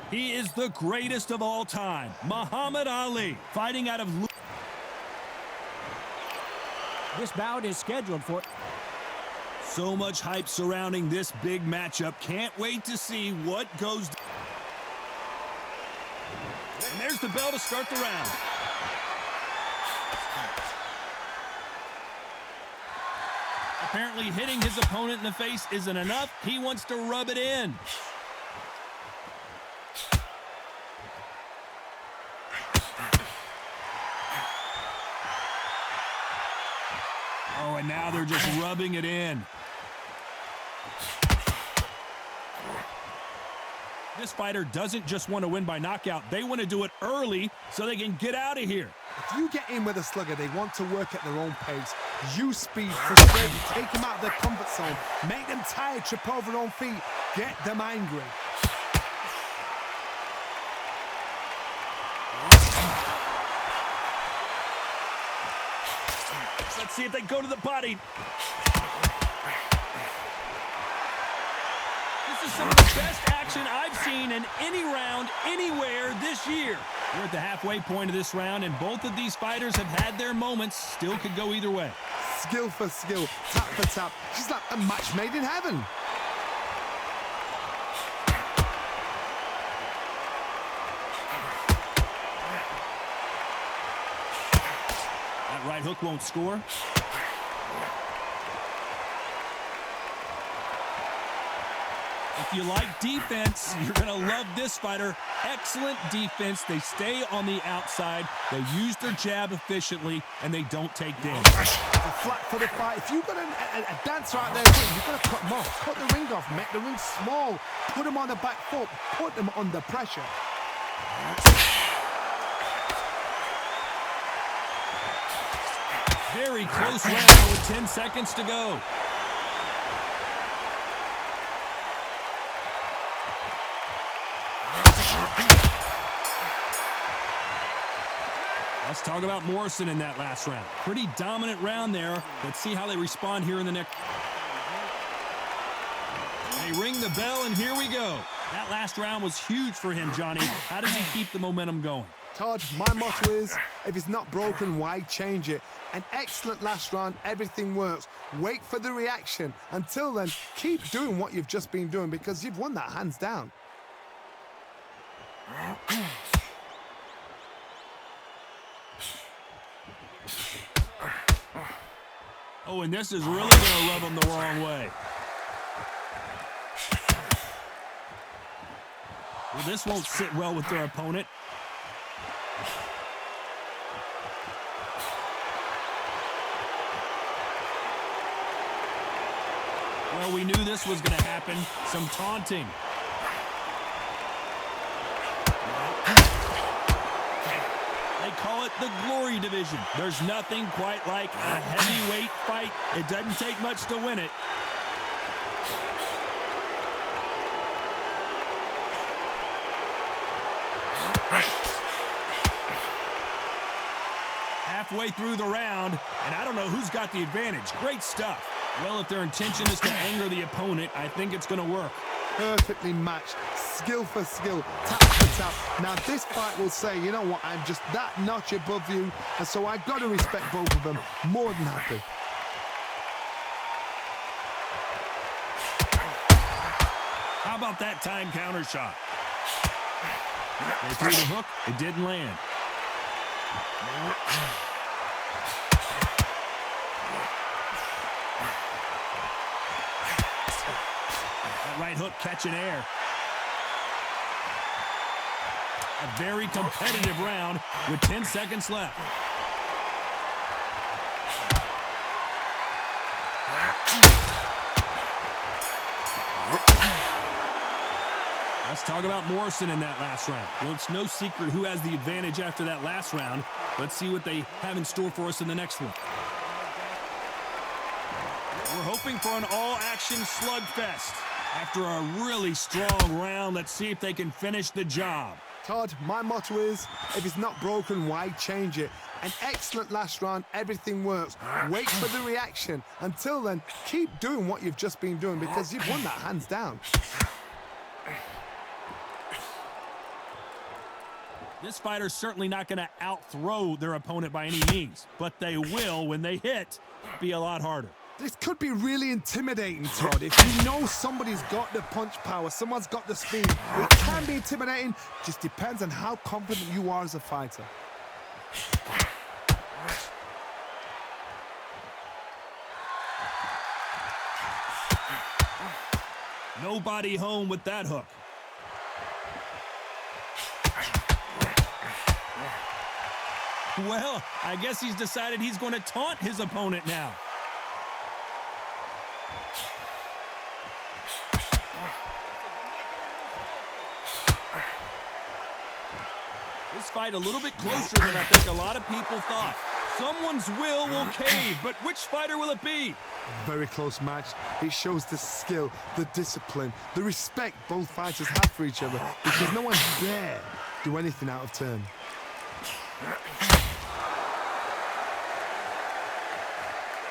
He is the greatest of all time, Muhammad Ali, fighting out of... This bout is scheduled for... So much hype surrounding this big matchup. Can't wait to see what goes... And there's the bell to start the round. Apparently hitting his opponent in the face isn't enough. He wants to rub it in. Oh, and now they're just rubbing it in. This fighter doesn't just want to win by knockout. They want to do it early so they can get out of here. If you get in with a slugger, they want to work at their own pace. Use speed, frustrate them, take them out of their comfort zone, make them tired, trip over their own feet, get them angry. Let's see if they go to the body. This is some of the best action I've seen in any round, anywhere this year. We're at the halfway point of this round, and both of these fighters have had their moments. Still could go either way. Skill for skill, tap for tap. Just like a match made in heaven. That right hook won't score. If you like defense, you're going to love this fighter. Excellent defense. They stay on the outside. They use their jab efficiently, and they don't take damage. A flat for the fight. If you've got a dancer out there, you've got to cut them off. Cut the ring off. Make the ring small. Put them on the back foot. Put them under pressure. Very close round with 10 seconds to go. Let's talk about Morrison in that last round. Pretty dominant round there. Let's see how they respond here in the next. They ring the bell, and here we go. That last round was huge for him, Johnny. How does he keep the momentum going? Todd, my motto is, if it's not broken, why change it? An excellent last round, everything works. Wait for the reaction. Until then, keep doing what you've just been doing because you've won that hands down. Oh, and this is really going to rub them the wrong way. Well, this won't sit well with their opponent. Well, we knew this was going to happen. Some taunting. They call it the glory division. There's nothing quite like a heavyweight fight. It doesn't take much to win it. Halfway through the round, and I don't know who's got the advantage. Great stuff. Well, if their intention is to anger the opponent, I think it's going to work. Perfectly matched, skill for skill, tap for tap. Now this fight will say, you know what, I'm just that notch above you, and so I've got to respect both of them. More than happy. How about that time counter shot? They threw the hook, it didn't land. That right hook catching air. A very competitive round with 10 seconds left. Let's talk about Morrison in that last round. Well, it's no secret who has the advantage after that last round. Let's see what they have in store for us in the next one. We're hoping for an all-action slugfest. After a really strong round, let's see if they can finish the job. Todd, my motto is, if it's not broken, why change it? An excellent last round, everything works. Wait for the reaction. Until then, keep doing what you've just been doing because you've won that hands down. This fighter's certainly not going to outthrow their opponent by any means, but they will, when they hit, be a lot harder. This could be really intimidating, Todd. If you know somebody's got the punch power, someone's got the speed, it can be intimidating. Just depends on how confident you are as a fighter. Nobody home with that hook. Well, I guess he's decided he's going to taunt his opponent now. This fight a little bit closer than I think a lot of people thought. Someone's will cave, but which fighter will it be? Very close match. It shows the skill, the discipline, the respect both fighters have for each other, because no one dare do anything out of turn.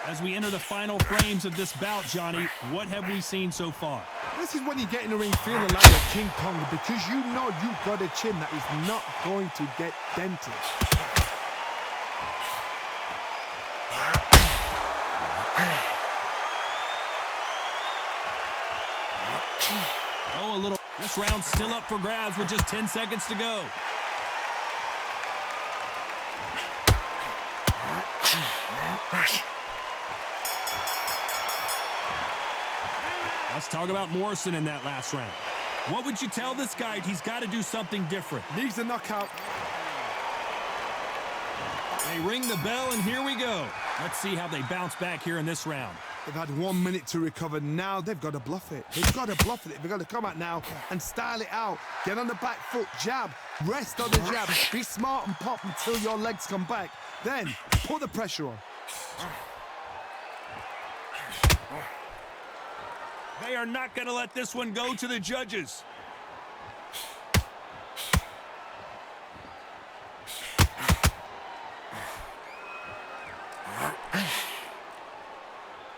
As we enter the final frames of this bout, Johnny, what have we seen so far? This is when you get in the ring feeling like a King Kong, because you know you've got a chin that is not going to get dented. Oh, a little. This round's still up for grabs with just 10 seconds to go. Let's talk about Morrison in that last round. What would you tell this guy? He's got to do something different. Needs a knockout. They ring the bell, and here we go. Let's see how they bounce back here in this round. They've had 1 minute to recover. Now they've got to bluff it. They've got to bluff it. They've got to come out now and style it out. Get on the back foot, jab, rest on the jab. Be smart and pop until your legs come back. Then put the pressure on. They are not going to let this one go to the judges.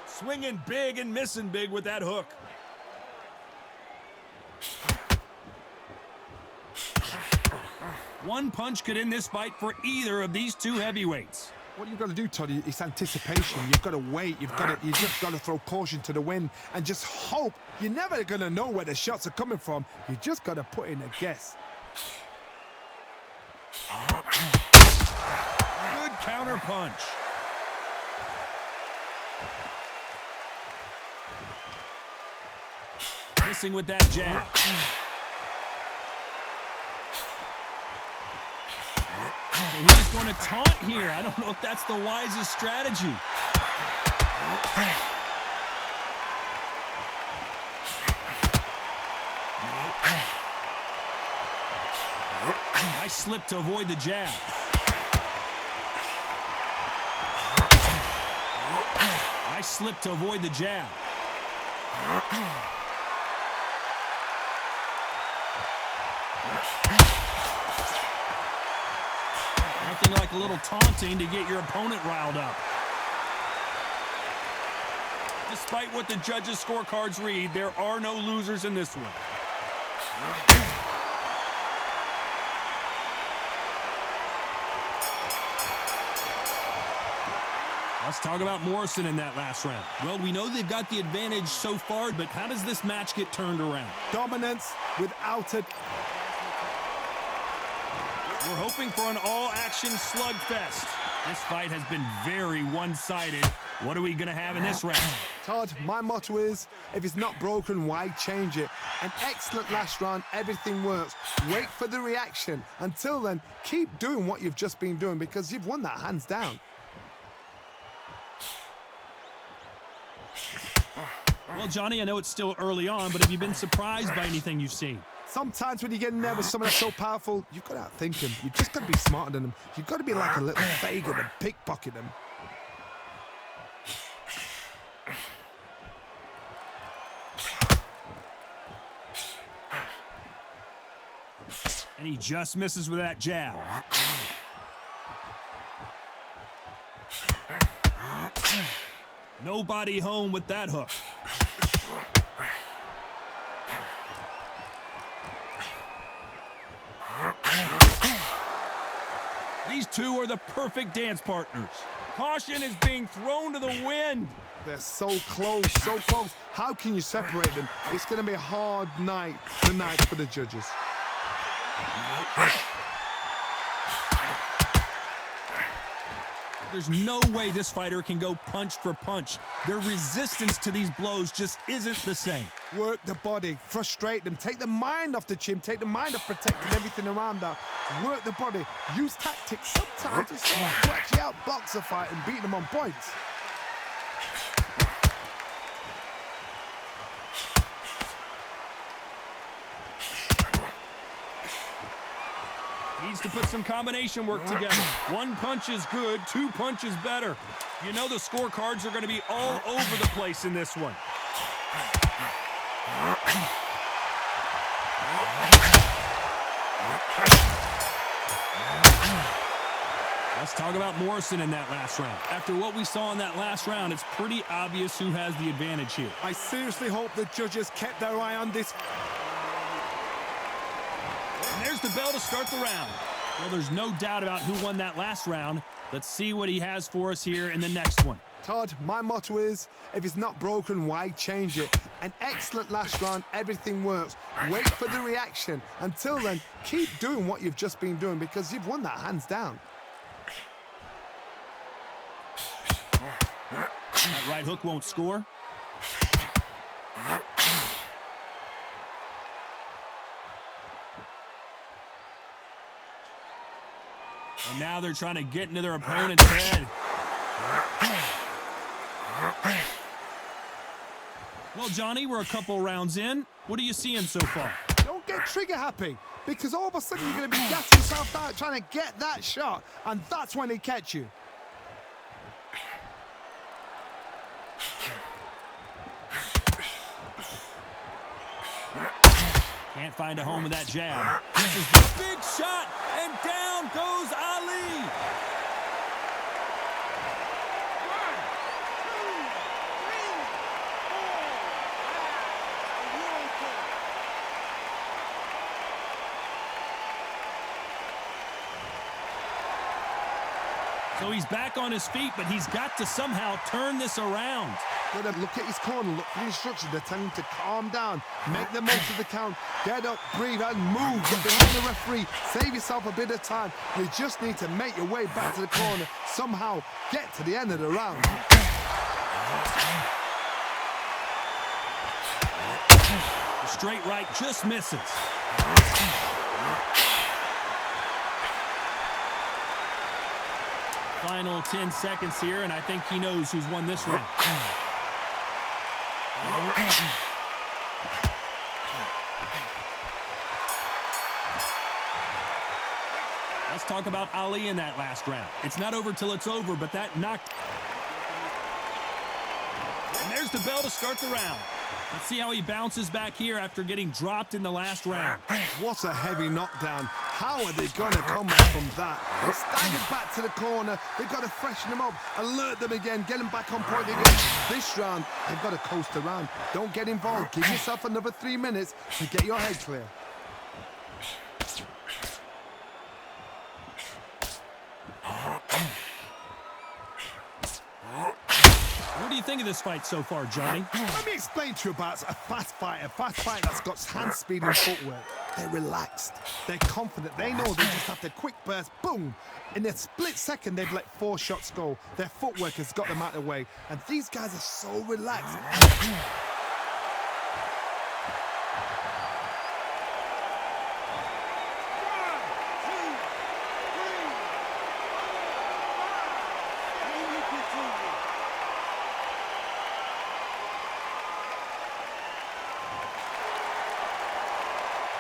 Swinging big and missing big with that hook. One punch could end this fight for either of these two heavyweights. What you've got to do, Todd, is anticipation. You've got to wait. You just got to throw caution to the wind and just hope. You're never going to know where the shots are coming from. You just got to put in a guess. Good counter punch. Missing with that jab. So he's going to taunt here. I don't know if that's the wisest strategy. Nice slip to avoid the jab. Nice slip to avoid the jab. Nothing like a little taunting to get your opponent riled up. Despite what the judges' scorecards read, there are no losers in this one. Let's talk about Morrison in that last round. Well, we know they've got the advantage so far, but how does this match get turned around? Dominance without it. We're hoping for an all-action slugfest. This fight has been very one-sided. What are we going to have in this round? Todd, my motto is, if it's not broken, why change it? An excellent last round, everything works. Wait for the reaction. Until then, keep doing what you've just been doing, because you've won that hands down. Well, Johnny, I know it's still early on, but have you been surprised by anything you've seen? Sometimes when you get in there with someone that's so powerful, you've got to outthink him. You've just got to be smarter than him. You've got to be like a little Fagin and pickpocket him. And he just misses with that jab. Nobody home with that hook. These two are the perfect dance partners. Caution is being thrown to the wind. They're so close, so close. How can you separate them? It's going to be a hard night tonight for the judges. There's no way this fighter can go punch for punch. Their resistance to these blows just isn't the same. Work the body, frustrate them, take the mind off the chin, take the mind off protecting everything around that. Work the body, use tactics sometimes to actually outbox a fight and beat them on points. Needs to put some combination work together. One punch is good, two punches better. You know the scorecards are going to be all over the place in this one. Let's talk about Morrison in that last round. After what we saw in that last round, it's pretty obvious who has the advantage here. I seriously hope the judges kept their eye on this. And there's the bell to start the round. Well, there's no doubt about who won that last round. Let's see what he has for us here in the next one. Todd, my motto is, if it's not broken, why change it? An excellent last round, everything works. Wait for the reaction. Until then, keep doing what you've just been doing because you've won that hands down. That right hook won't score. And now they're trying to get into their opponent's head. Well, Johnny, we're a couple rounds in. What are you seeing so far? Don't get trigger happy because all of a sudden you're going to be gassing yourself out trying to get that shot, and that's when they catch you. Can't find a home with that jab. This is the big shot, and down goes Ali. So he's back on his feet, but he's got to somehow turn this around. Got to look at his corner, look for the instructions. They're telling him to calm down, make the most of the count, get up, breathe, and move. Get behind the referee, save yourself a bit of time. You just need to make your way back to the corner, somehow get to the end of the round. The straight right just misses. Final 10 seconds here, and I think he knows who's won this round. Let's talk about Ali in that last round. It's not over till it's over, but that knocked. And there's the bell to start the round. Let's see how he bounces back here after getting dropped in the last round. What a heavy knockdown. How are they going to come back from that? They staggered back to the corner. They've got to freshen them up, alert them again, get them back on point again. This round, they've got to coast around. Don't get involved. Give yourself another 3 minutes to get your head clear. What do you think of this fight so far, Johnny? Let me explain to you about a fast fighter that's got hand speed and footwork. They're relaxed. They're confident. They know they just have to quick burst, boom. In a split second, they've let 4 shots go. Their footwork has got them out of the way. And these guys are so relaxed.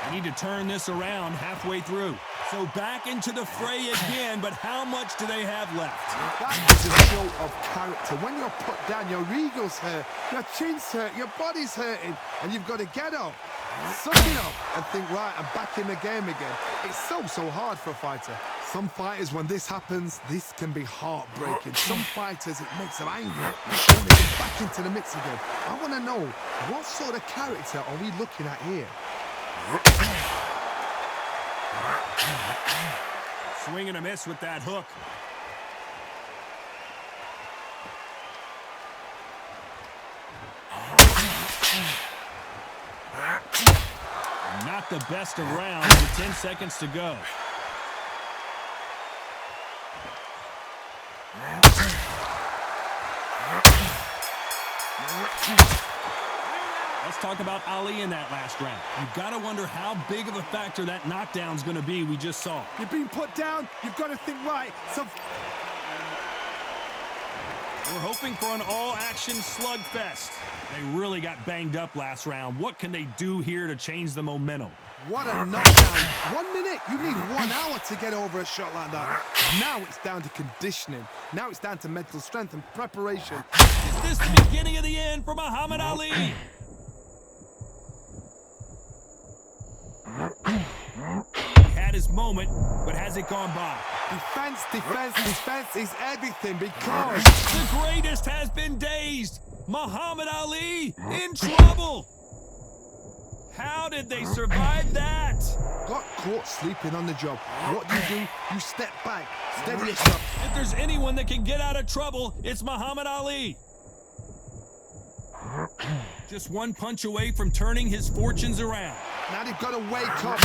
They need to turn this around halfway through. So back into the fray again, but how much do they have left? That is a show of character. When you're put down, your ego's hurt, your chin's hurt, your body's hurting, and you've got to get up, suck it up, and think, right, I'm back in the game again. It's so hard for a fighter. Some fighters, when this happens, this can be heartbreaking. Some fighters, it makes them angry. They want to get back into the mix again. I want to know, what sort of character are we looking at here? Swing and a miss with that hook. Not the best of rounds with 10 seconds to go. Let's talk about Ali in that last round. You've got to wonder how big of a factor that knockdown's going to be we just saw. You're being put down. You've got to think right. So we're hoping for an all-action slugfest. They really got banged up last round. What can they do here to change the momentum? what a knockdown. 1 minute. You need 1 hour to get over a shot like that. Now it's down to conditioning. Now it's down to mental strength and preparation. Is this the beginning of the end for Muhammad Ali? He had his moment, but has it gone by? Defense, defense, defense is everything because The greatest has been dazed. Muhammad Ali in trouble. How did they survive that? got caught sleeping on the job. What do? You step back, steady yourself. If there's anyone that can get out of trouble, it's Muhammad Ali. Just one punch away from turning his fortunes around. Now they've got to wake up.